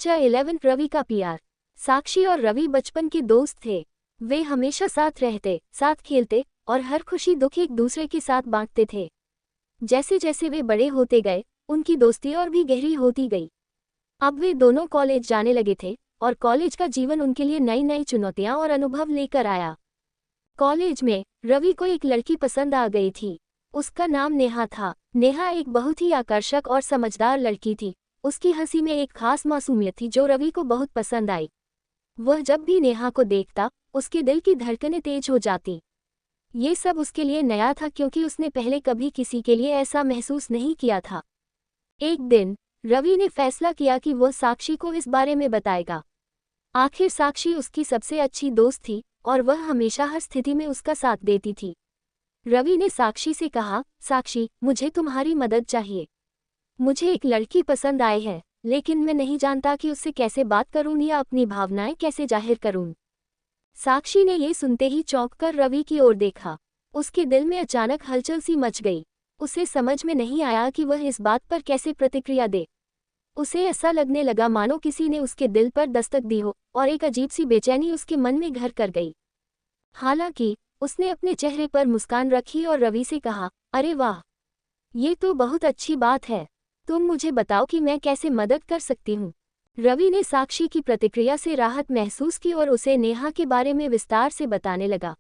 Lecture 11 Ravi का प्यार। साक्षी और रवि बचपन के दोस्त थे। वे हमेशा साथ रहते, साथ खेलते और हर खुशी दुख एक दूसरे के साथ बांटते थे। जैसे जैसे वे बड़े होते गए, उनकी दोस्ती और भी गहरी होती गई। अब वे दोनों कॉलेज जाने लगे थे और कॉलेज का जीवन उनके लिए नई नई चुनौतियां और अनुभव लेकर आया। कॉलेज में रवि को एक लड़की पसंद आ गई थी। उसका नाम नेहा था। नेहा एक बहुत ही आकर्षक और समझदार लड़की थी। उसकी हंसी में एक खास मासूमियत थी जो रवि को बहुत पसंद आई। वह जब भी नेहा को देखता, उसके दिल की धड़कनें तेज हो जाती। ये सब उसके लिए नया था क्योंकि उसने पहले कभी किसी के लिए ऐसा महसूस नहीं किया था। एक दिन रवि ने फैसला किया कि वह साक्षी को इस बारे में बताएगा। आखिर साक्षी उसकी सबसे अच्छी दोस्त थी और वह हमेशा हर स्थिति में उसका साथ देती थी। रवि ने साक्षी से कहा, साक्षी, मुझे तुम्हारी मदद चाहिए। मुझे एक लड़की पसंद आई है, लेकिन मैं नहीं जानता कि उससे कैसे बात करूं या अपनी भावनाएं कैसे जाहिर करूं। साक्षी ने ये सुनते ही चौंक कर रवि की ओर देखा। उसके दिल में अचानक हलचल सी मच गई। उसे समझ में नहीं आया कि वह इस बात पर कैसे प्रतिक्रिया दे। उसे ऐसा लगने लगा मानो किसी ने उसके दिल पर दस्तक दी हो और एक अजीब सी बेचैनी उसके मन में घर कर गई। हालांकि उसने अपने चेहरे पर मुस्कान रखी और रवि से कहा, अरे वाह, ये तो बहुत अच्छी बात है। तुम मुझे बताओ कि मैं कैसे मदद कर सकती हूँ। रवि ने साक्षी की प्रतिक्रिया से राहत महसूस की और उसे नेहा के बारे में विस्तार से बताने लगा।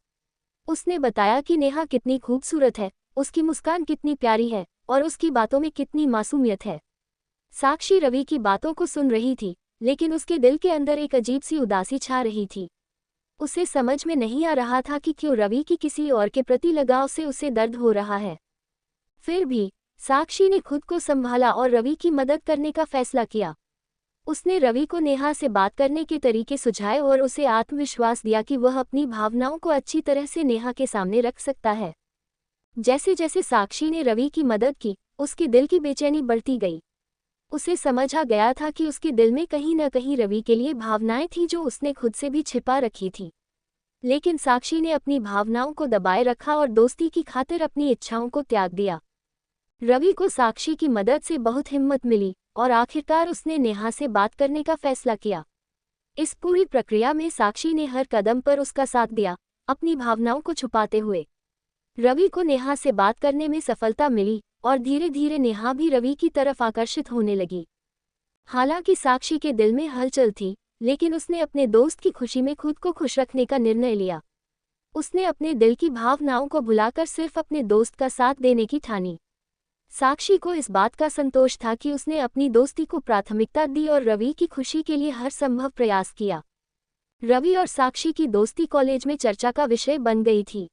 उसने बताया कि नेहा कितनी खूबसूरत है, उसकी मुस्कान कितनी प्यारी है और उसकी बातों में कितनी मासूमियत है। साक्षी रवि की बातों को सुन रही थी, लेकिन उसके दिल के अंदर एक अजीब सी उदासी छा रही थी। उसे समझ में नहीं आ रहा था कि क्यों रवि की किसी और के प्रति लगाव से उसे दर्द हो रहा है। फिर भी साक्षी ने खुद को संभाला और रवि की मदद करने का फैसला किया। उसने रवि को नेहा से बात करने के तरीके सुझाए और उसे आत्मविश्वास दिया कि वह अपनी भावनाओं को अच्छी तरह से नेहा के सामने रख सकता है। जैसे जैसे साक्षी ने रवि की मदद की, उसके दिल की बेचैनी बढ़ती गई। उसे समझ आ गया था कि उसके दिल में कहीं न कहीं रवि के लिए भावनाएं थीं जो उसने खुद से भी छिपा रखी थी। लेकिन साक्षी ने अपनी भावनाओं को दबाए रखा और दोस्ती की खातिर अपनी इच्छाओं को त्याग दिया। रवि को साक्षी की मदद से बहुत हिम्मत मिली और आखिरकार उसने नेहा से बात करने का फैसला किया। इस पूरी प्रक्रिया में साक्षी ने हर कदम पर उसका साथ दिया, अपनी भावनाओं को छुपाते हुए। रवि को नेहा से बात करने में सफलता मिली और धीरे धीरे नेहा भी रवि की तरफ आकर्षित होने लगी। हालांकि साक्षी के दिल में हलचल थी, लेकिन उसने अपने दोस्त की खुशी में खुद को खुश रखने का निर्णय लिया। उसने अपने दिल की भावनाओं को भुलाकर सिर्फ अपने दोस्त का साथ देने की ठानी। साक्षी को इस बात का संतोष था कि उसने अपनी दोस्ती को प्राथमिकता दी और रवि की खुशी के लिए हर संभव प्रयास किया। रवि और साक्षी की दोस्ती कॉलेज में चर्चा का विषय बन गई थी।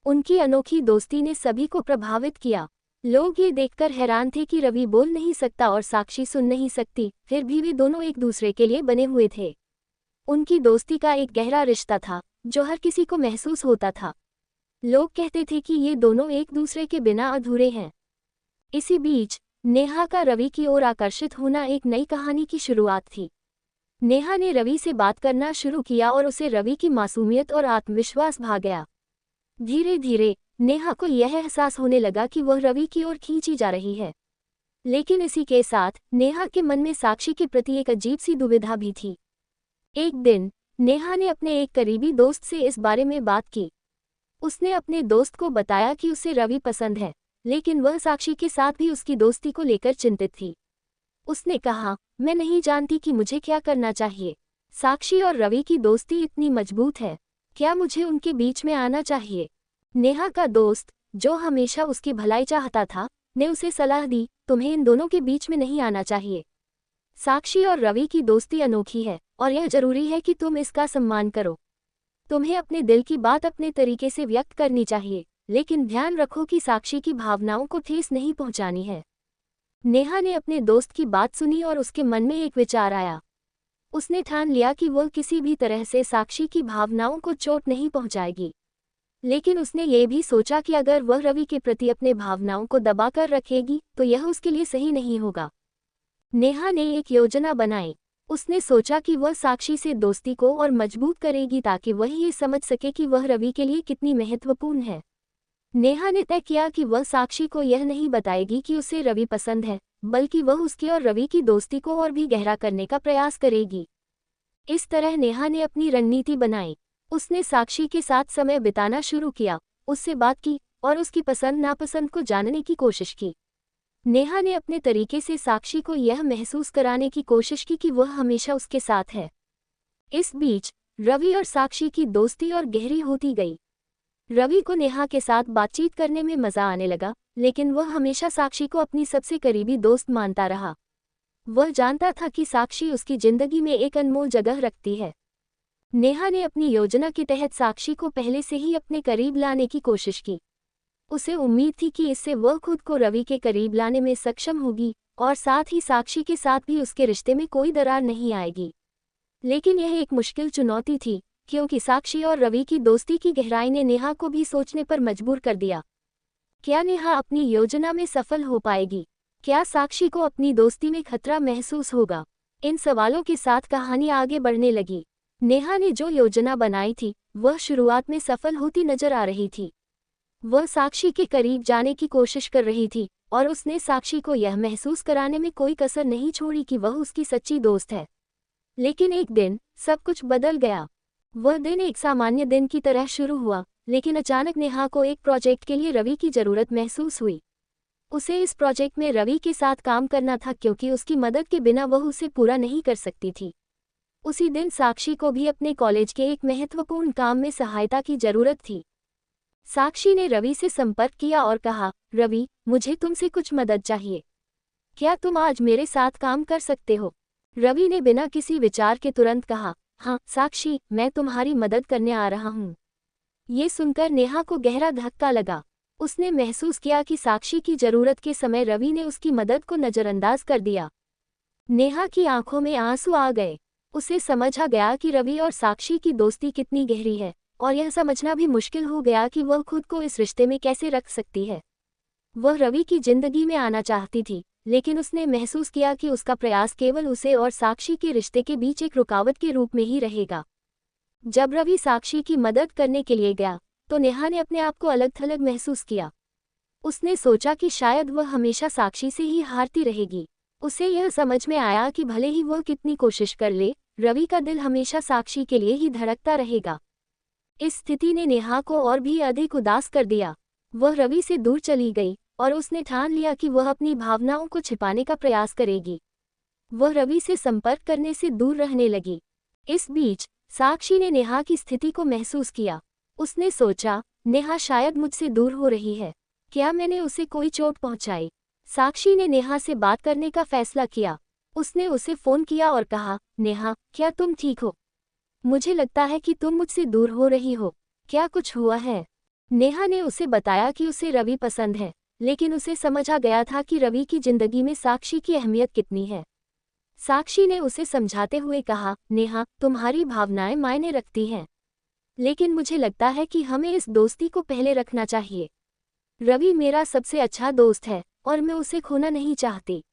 उनकी अनोखी दोस्ती ने सभी को प्रभावित किया। लोग ये देखकर हैरान थे कि रवि बोल नहीं सकता और साक्षी सुन नहीं सकती, फिर भी वे दोनों एक दूसरे के लिए बने हुए थे। उनकी दोस्ती का एक गहरा रिश्ता था जो हर किसी को महसूस होता था। लोग कहते थे कि ये दोनों एक दूसरे के बिना अधूरे हैं। इसी बीच नेहा का रवि की ओर आकर्षित होना एक नई कहानी की शुरुआत थी। नेहा ने रवि से बात करना शुरू किया और उसे रवि की मासूमियत और आत्मविश्वास भा गया। धीरे धीरे नेहा को यह एहसास होने लगा कि वह रवि की ओर खींची जा रही है। लेकिन इसी के साथ नेहा के मन में साक्षी के प्रति एक अजीब सी दुविधा भी थी। एक दिन नेहा ने अपने एक करीबी दोस्त से इस बारे में बात की। उसने अपने दोस्त को बताया कि उसे रवि पसंद है, लेकिन वह साक्षी के साथ भी उसकी दोस्ती को लेकर चिंतित थी। उसने कहा, मैं नहीं जानती कि मुझे क्या करना चाहिए। साक्षी और रवि की दोस्ती इतनी मजबूत है, क्या मुझे उनके बीच में आना चाहिए? नेहा का दोस्त, जो हमेशा उसकी भलाई चाहता था, ने उसे सलाह दी, तुम्हें इन दोनों के बीच में नहीं आना चाहिए। साक्षी और रवि की दोस्ती अनोखी है और यह जरूरी है कि तुम इसका सम्मान करो। तुम्हें अपने दिल की बात अपने तरीके से व्यक्त करनी चाहिए, लेकिन ध्यान रखो कि साक्षी की भावनाओं को ठेस नहीं पहुंचानी है। नेहा ने अपने दोस्त की बात सुनी और उसके मन में एक विचार आया। उसने ठान लिया कि वह किसी भी तरह से साक्षी की भावनाओं को चोट नहीं पहुंचाएगी। लेकिन उसने ये भी सोचा कि अगर वह रवि के प्रति अपने भावनाओं को दबाकर रखेगी तो यह उसके लिए सही नहीं होगा। नेहा ने एक योजना बनाई। उसने सोचा कि वह साक्षी से दोस्ती को और मजबूत करेगी ताकि वह ये समझ सके कि वह रवि के लिए कितनी महत्वपूर्ण है। नेहा ने तय किया कि वह साक्षी को यह नहीं बताएगी कि उसे रवि पसंद है, बल्कि वह उसकी और रवि की दोस्ती को और भी गहरा करने का प्रयास करेगी। इस तरह नेहा ने अपनी रणनीति बनाई। उसने साक्षी के साथ समय बिताना शुरू किया, उससे बात की और उसकी पसंद नापसंद को जानने की कोशिश की। नेहा ने अपने तरीके से साक्षी को यह महसूस कराने की कोशिश की कि वह हमेशा उसके साथ है। इस बीच रवि और साक्षी की दोस्ती और गहरी होती गई। रवि को नेहा के साथ बातचीत करने में मजा आने लगा, लेकिन वह हमेशा साक्षी को अपनी सबसे करीबी दोस्त मानता रहा। वह जानता था कि साक्षी उसकी जिंदगी में एक अनमोल जगह रखती है। नेहा ने अपनी योजना के तहत साक्षी को पहले से ही अपने करीब लाने की कोशिश की। उसे उम्मीद थी कि इससे वह खुद को रवि के करीब लाने में सक्षम होगी और साथ ही साक्षी के साथ भी उसके रिश्ते में कोई दरार नहीं आएगी। लेकिन यह एक मुश्किल चुनौती थी, क्योंकि साक्षी और रवि की दोस्ती की गहराई ने नेहा को भी सोचने पर मजबूर कर दिया। क्या नेहा अपनी योजना में सफल हो पाएगी? क्या साक्षी को अपनी दोस्ती में खतरा महसूस होगा? इन सवालों के साथ कहानी आगे बढ़ने लगी। नेहा ने जो योजना बनाई थी वह शुरुआत में सफल होती नजर आ रही थी। वह साक्षी के करीब जाने की कोशिश कर रही थी और उसने साक्षी को यह महसूस कराने में कोई कसर नहीं छोड़ी कि वह उसकी सच्ची दोस्त है। लेकिन एक दिन सब कुछ बदल गया। वह दिन एक सामान्य दिन की तरह शुरू हुआ, लेकिन अचानक नेहा को एक प्रोजेक्ट के लिए रवि की जरूरत महसूस हुई। उसे इस प्रोजेक्ट में रवि के साथ काम करना था, क्योंकि उसकी मदद के बिना वह उसे पूरा नहीं कर सकती थी। उसी दिन साक्षी को भी अपने कॉलेज के एक महत्वपूर्ण काम में सहायता की जरूरत थी। साक्षी ने रवि से संपर्क किया और कहा, रवि, मुझे तुमसे कुछ मदद चाहिए। क्या तुम आज मेरे साथ काम कर सकते हो? रवि ने बिना किसी विचार के तुरंत कहा, हाँ साक्षी, मैं तुम्हारी मदद करने आ रहा हूँ। ये सुनकर नेहा को गहरा धक्का लगा। उसने महसूस किया कि साक्षी की जरूरत के समय रवि ने उसकी मदद को नजरअंदाज कर दिया। नेहा की आंखों में आंसू आ गए। उसे समझ आ गया कि रवि और साक्षी की दोस्ती कितनी गहरी है, और यह समझना भी मुश्किल हो गया कि वह खुद को इस रिश्ते में कैसे रख सकती है। वह रवि की जिंदगी में आना चाहती थी, लेकिन उसने महसूस किया कि उसका प्रयास केवल उसे और साक्षी के रिश्ते के बीच एक रुकावट के रूप में ही रहेगा। जब रवि साक्षी की मदद करने के लिए गया तो नेहा ने अपने आप को अलग थलग महसूस किया। उसने सोचा कि शायद वह हमेशा साक्षी से ही हारती रहेगी। उसे यह समझ में आया कि भले ही वह कितनी कोशिश कर ले, रवि का दिल हमेशा साक्षी के लिए ही धड़कता रहेगा। इस स्थिति ने नेहा को और भी अधिक उदास कर दिया। वह रवि से दूर चली गई और उसने ठान लिया कि वह अपनी भावनाओं को छिपाने का प्रयास करेगी। वह रवि से संपर्क करने से दूर रहने लगी। इस बीच साक्षी ने नेहा की स्थिति को महसूस किया। उसने सोचा, नेहा शायद मुझसे दूर हो रही है। क्या मैंने उसे कोई चोट पहुंचाई? साक्षी ने नेहा से बात करने का फैसला किया। उसने उसे फोन किया और कहा, नेहा, क्या तुम ठीक हो? मुझे लगता है कि तुम मुझसे दूर हो रही हो। क्या कुछ हुआ है? नेहा ने उसे बताया कि उसे रवि पसंद है, लेकिन उसे समझ आ गया था कि रवि की जिंदगी में साक्षी की अहमियत कितनी है। साक्षी ने उसे समझाते हुए कहा, नेहा, तुम्हारी भावनाएं मायने रखती हैं, लेकिन मुझे लगता है कि हमें इस दोस्ती को पहले रखना चाहिए। रवि मेरा सबसे अच्छा दोस्त है और मैं उसे खोना नहीं चाहती।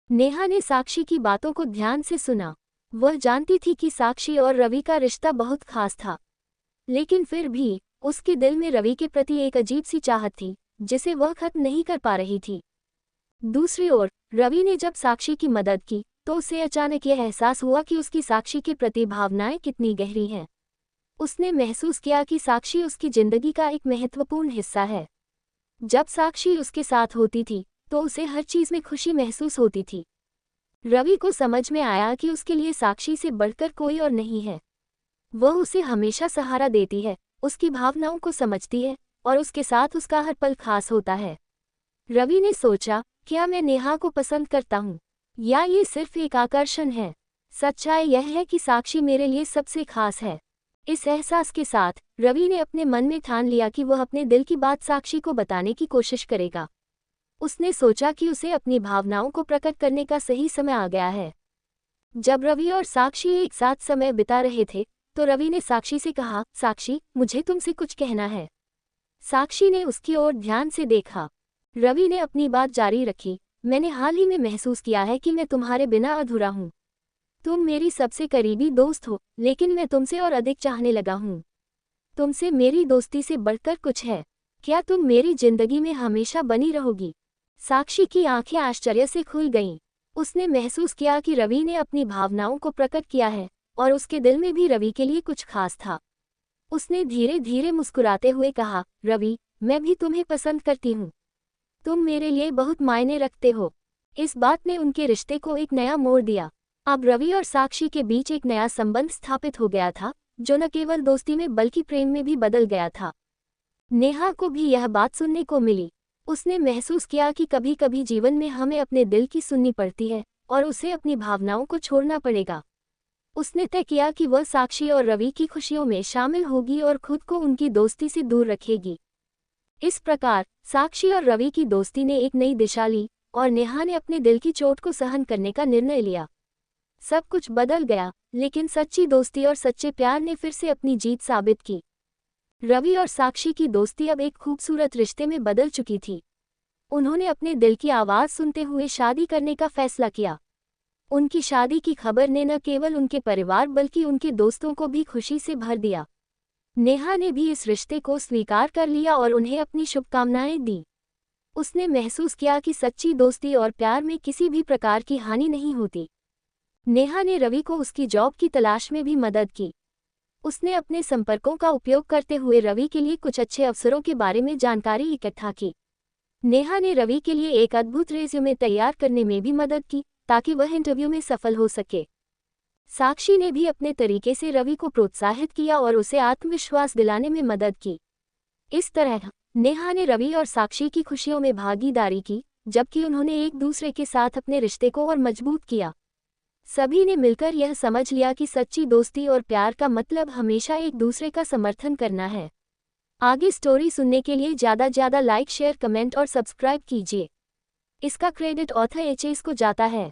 नेहा ने साक्षी की बातों को ध्यान से सुना। वह जानती थी कि साक्षी और रवि का रिश्ता बहुत खास था, लेकिन फिर भी उसके दिल में रवि के प्रति एक अजीब सी चाहत थी, जिसे वह खत्म नहीं कर पा रही थी। दूसरी ओर रवि ने जब साक्षी की मदद की तो उसे अचानक यह एहसास हुआ कि उसकी साक्षी के प्रति भावनाएं कितनी गहरी हैं। उसने महसूस किया कि साक्षी उसकी जिंदगी का एक महत्वपूर्ण हिस्सा है। जब साक्षी उसके साथ होती थी तो उसे हर चीज में खुशी महसूस होती थी। रवि को समझ में आया कि उसके लिए साक्षी से बढ़कर कोई और नहीं है। वह उसे हमेशा सहारा देती है, उसकी भावनाओं को समझती है और उसके साथ उसका हर पल खास होता है। रवि ने सोचा, क्या मैं नेहा को पसंद करता हूँ या ये सिर्फ एक आकर्षण है? सच्चाई यह है कि साक्षी मेरे लिए सबसे खास है। इस एहसास के साथ रवि ने अपने मन में ठान लिया कि वह अपने दिल की बात साक्षी को बताने की कोशिश करेगा। उसने सोचा कि उसे अपनी भावनाओं को प्रकट करने का सही समय आ गया है। जब रवि और साक्षी एक साथ समय बिता रहे थे तो रवि ने साक्षी से कहा, साक्षी, मुझे तुमसे कुछ कहना है। साक्षी ने उसकी ओर ध्यान से देखा। रवि ने अपनी बात जारी रखी, मैंने हाल ही में महसूस किया है कि मैं तुम्हारे बिना अधूरा हूँ। तुम मेरी सबसे करीबी दोस्त हो, लेकिन मैं तुमसे और अधिक चाहने लगा हूँ। तुमसे मेरी दोस्ती से बढ़कर कुछ है। क्या तुम मेरी जिंदगी में हमेशा बनी रहोगी? साक्षी की आंखें आश्चर्य से खुल गईं। उसने महसूस किया कि रवि ने अपनी भावनाओं को प्रकट किया है और उसके दिल में भी रवि के लिए कुछ खास था। उसने धीरे धीरे मुस्कुराते हुए कहा, रवि, मैं भी तुम्हें पसंद करती हूँ। तुम मेरे लिए बहुत मायने रखते हो। इस बात ने उनके रिश्ते को एक नया मोड़ दिया। अब रवि और साक्षी के बीच एक नया संबंध स्थापित हो गया था, जो न केवल दोस्ती में बल्कि प्रेम में भी बदल गया था। नेहा को भी यह बात सुनने को मिली। उसने महसूस किया कि कभी कभी जीवन में हमें अपने दिल की सुननी पड़ती है और उसे अपनी भावनाओं को छोड़ना पड़ेगा। उसने तय किया कि वह साक्षी और रवि की खुशियों में शामिल होगी और खुद को उनकी दोस्ती से दूर रखेगी। इस प्रकार साक्षी और रवि की दोस्ती ने एक नई दिशा ली और नेहा ने अपने दिल की चोट को सहन करने का निर्णय लिया। सब कुछ बदल गया, लेकिन सच्ची दोस्ती और सच्चे प्यार ने फिर से अपनी जीत साबित की। रवि और साक्षी की दोस्ती अब एक खूबसूरत रिश्ते में बदल चुकी थी। उन्होंने अपने दिल की आवाज़ सुनते हुए शादी करने का फैसला किया। उनकी शादी की खबर ने न केवल उनके परिवार बल्कि उनके दोस्तों को भी खुशी से भर दिया। नेहा ने भी इस रिश्ते को स्वीकार कर लिया और उन्हें अपनी शुभकामनाएं दी। उसने महसूस किया कि सच्ची दोस्ती और प्यार में किसी भी प्रकार की हानि नहीं होती। नेहा ने रवि को उसकी जॉब की तलाश में भी मदद की। उसने अपने संपर्कों का उपयोग करते हुए रवि के लिए कुछ अच्छे अवसरों के बारे में जानकारी इकट्ठा की। नेहा ने रवि के लिए एक अद्भुत रेज्यूमे तैयार करने में भी मदद की, ताकि वह इंटरव्यू में सफल हो सके। साक्षी ने भी अपने तरीके से रवि को प्रोत्साहित किया और उसे आत्मविश्वास दिलाने में मदद की। इस तरह नेहा ने रवि और साक्षी की खुशियों में भागीदारी की, जबकि उन्होंने एक दूसरे के साथ अपने रिश्ते को और मजबूत किया। सभी ने मिलकर यह समझ लिया कि सच्ची दोस्ती और प्यार का मतलब हमेशा एक दूसरे का समर्थन करना है। आगे स्टोरी सुनने के लिए ज़्यादा लाइक, शेयर, कमेंट और सब्सक्राइब कीजिए। इसका क्रेडिट ऑथर एचएस को जाता है।